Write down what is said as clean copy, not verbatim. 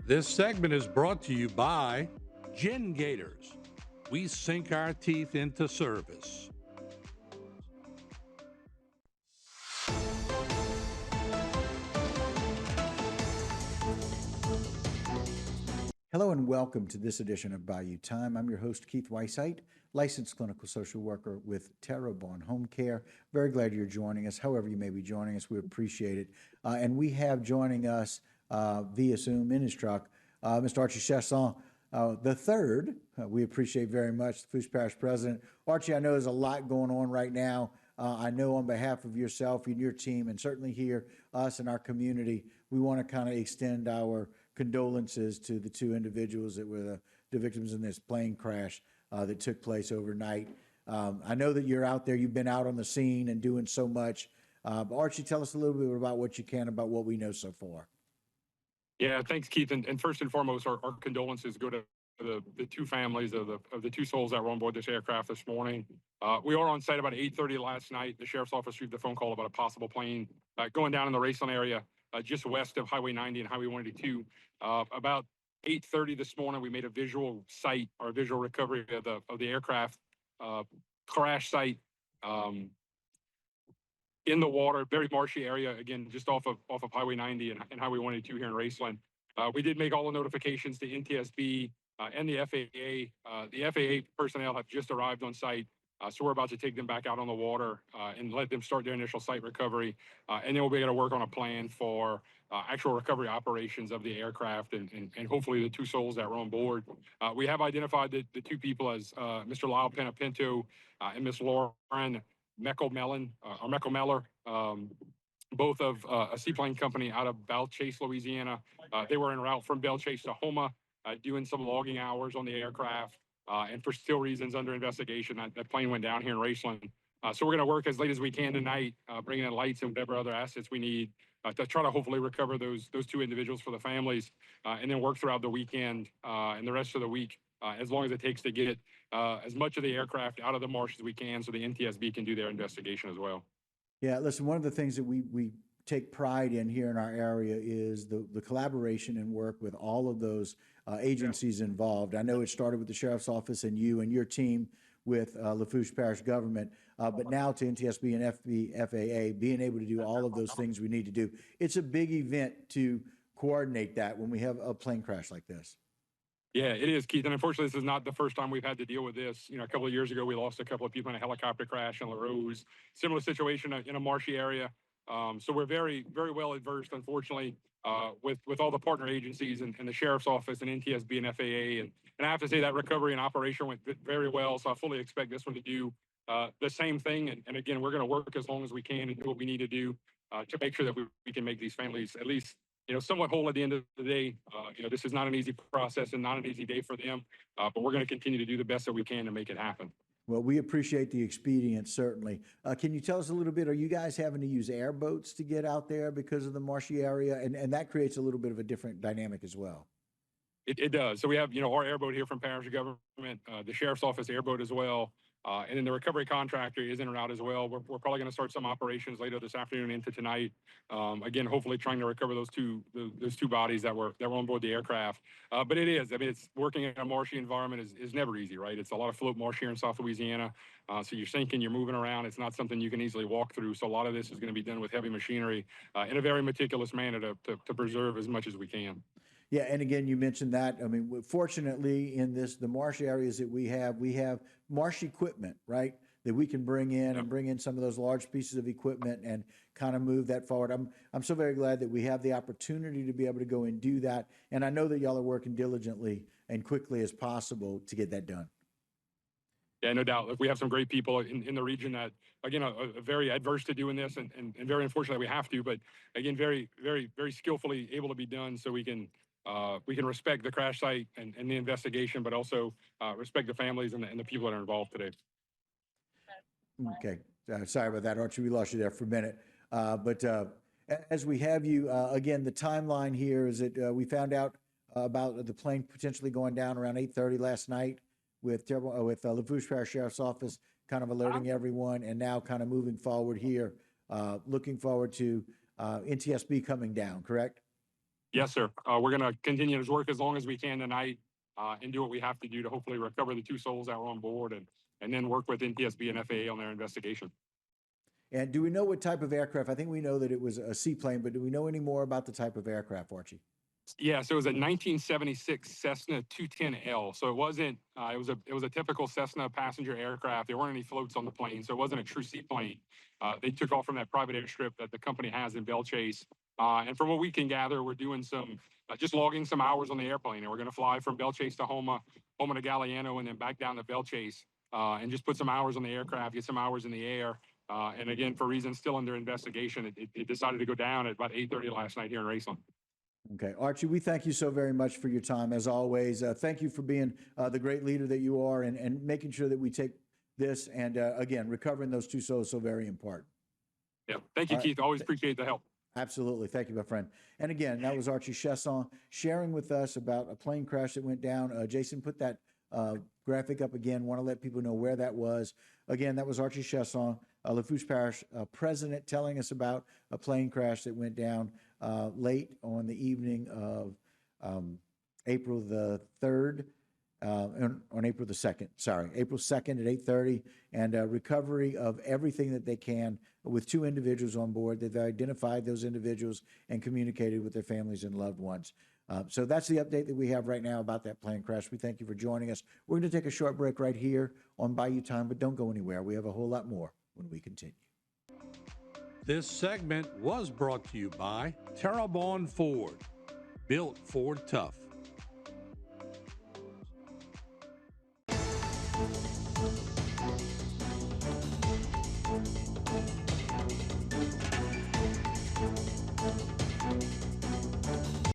This segment is brought to you by Gin Gators. We sink our teeth into service. Hello and welcome to this edition of Bayou Time. I'm your host, Keith Weisheit, licensed clinical social worker with Terrebonne Home Care. Very glad you're joining us. However you may be joining us, we appreciate it. And we have joining us via Zoom in his truck, Mr. Archie Chasson, the third. We appreciate very much the Lafourche Parish President. Archie, I know there's a lot going on right now. I know on behalf of yourself and your team, and certainly here, us and our community, we want to kind of extend our condolences to the two individuals that were the victims in this plane crash that took place overnight. I know that you're out there, you've been out on the scene and doing so much. Archie, tell us a little bit about what you can about what we know so far. Yeah, thanks, Keith. And first and foremost, our condolences go to the two families of the two souls that were on board this aircraft this morning. We are on site about 8:30 last night. The sheriff's office received a phone call about a possible plane going down in the Raceland area, just west of Highway 90 and Highway 182. About 8:30 this morning, we made a visual site or a visual recovery of the aircraft crash site in the water, very marshy area, again, just off of Highway 90 and Highway 182 here in Raceland. We did make all the notifications to NTSB and the FAA. The FAA personnel have just arrived on site, so we're about to take them back out on the water and let them start their initial site recovery. And then we'll be able to work on a plan for actual recovery operations of the aircraft and hopefully the two souls that were on board. We have identified the two people as Mr. Lyle Penapinto and Miss Lauren Meckelmeller, both of a seaplane company out of Belle Chase, Louisiana. They were en route from Belle Chase to Houma, doing some logging hours on the aircraft. And for still reasons under investigation, that plane went down here in Raceland. So we're going to work as late as we can tonight, bringing in lights and whatever other assets we need to try to hopefully recover those two individuals for the families, and then work throughout the weekend and the rest of the week, as long as it takes to get as much of the aircraft out of the marsh as we can so the NTSB can do their investigation as well. Yeah, listen, one of the things that we take pride in here in our area is the collaboration and work with all of those agencies involved. I know it started with the Sheriff's Office and you and your team with Lafourche Parish government, but now to NTSB and FAA, being able to do all of those things we need to do. It's a big event to coordinate that when we have a plane crash like this. Yeah, it is, Keith. And unfortunately, this is not the first time we've had to deal with this. You know, a couple of years ago, we lost a couple of people in a helicopter crash in La Rose. Similar situation in a marshy area. So we're very, very well adversed, unfortunately, with all the partner agencies and the Sheriff's Office and NTSB and FAA. And I have to say that recovery and operation went very well. So I fully expect this one to do the same thing. And again, we're going to work as long as we can and do what we need to do to make sure that we can make these families at least, you know, somewhat whole at the end of the day. You know, this is not an easy process and not an easy day for them, but we're going to continue to do the best that we can to make it happen. Well, we appreciate the expedience, certainly. Can you tell us a little bit, are you guys having to use airboats to get out there because of the marshy area? And that creates a little bit of a different dynamic as well. It does. So we have, you know, our airboat here from Parish Government, the Sheriff's Office airboat as well. And then the recovery contractor is in and out as well. We're probably going to start some operations later this afternoon into tonight. Again, hopefully trying to recover those two bodies that were on board the aircraft. But it is. I mean, it's working in a marshy environment is never easy, right? It's a lot of float marsh here in South Louisiana. So you're sinking, you're moving around. It's not something you can easily walk through. So a lot of this is going to be done with heavy machinery in a very meticulous manner to preserve as much as we can. Yeah, and again, you mentioned that. I mean, fortunately, in the marsh areas that we have marsh equipment, right, that we can bring in and bring in some of those large pieces of equipment and kind of move that forward. I'm so very glad that we have the opportunity to be able to go and do that. And I know that y'all are working diligently and quickly as possible to get that done. Yeah, no doubt. Like, we have some great people in the region that, again, are very adverse to doing this and very unfortunate that we have to, but again, very, very, very skillfully able to be done so we can respect the crash site and the investigation, but also respect the families and the people that are involved today. Okay. Sorry about that, Archie. We lost you there for a minute. But as we have you, again, the timeline here is that we found out about the plane potentially going down around 8:30 last night with Lafourche Parish Sheriff's Office kind of alerting everyone, and now kind of moving forward here, looking forward to NTSB coming down, correct? Yes, sir. We're going to continue to work as long as we can tonight and do what we have to do to hopefully recover the two souls that were on board and then work with NTSB and FAA on their investigation. And do we know what type of aircraft? I think we know that it was a seaplane, but do we know any more about the type of aircraft, Archie? Yeah, so it was a 1976 Cessna 210L. So it wasn't. It was a typical Cessna passenger aircraft. There weren't any floats on the plane, so it wasn't a true seaplane. They took off from that private airstrip that the company has in Belle Chase. And from what we can gather, we're doing some just logging some hours on the airplane, and we're going to fly from Belle Chase to Houma, Houma to Galliano, and then back down to Belle Chase, and just put some hours on the aircraft, get some hours in the air. And again, for reasons still under investigation, it decided to go down at about 8:30 last night here in Raceland. Okay, Archie, we thank you so very much for your time, as always. Thank you for being the great leader that you are and making sure that we take this and, again, recovering those two souls so very important. Yeah, thank you, Keith. Always appreciate the help. Absolutely. Thank you, my friend. And again, that was Archie Chesson sharing with us about a plane crash that went down. Jason, put that graphic up again. Want to let people know where that was. Again, that was Archie Chesson, Lafourche Parish president, telling us about a plane crash that went down late on the evening of April the 3rd, on April the 2nd, April 2nd at 8:30, and recovery of everything that they can with two individuals on board. They've identified those individuals and communicated with their families and loved ones. So that's the update that we have right now about that plane crash. We thank you for joining us. We're going to take a short break right here on Bayou Time, but don't go anywhere. We have a whole lot more when we continue. This segment was brought to you by Terrebonne Ford, built Ford tough.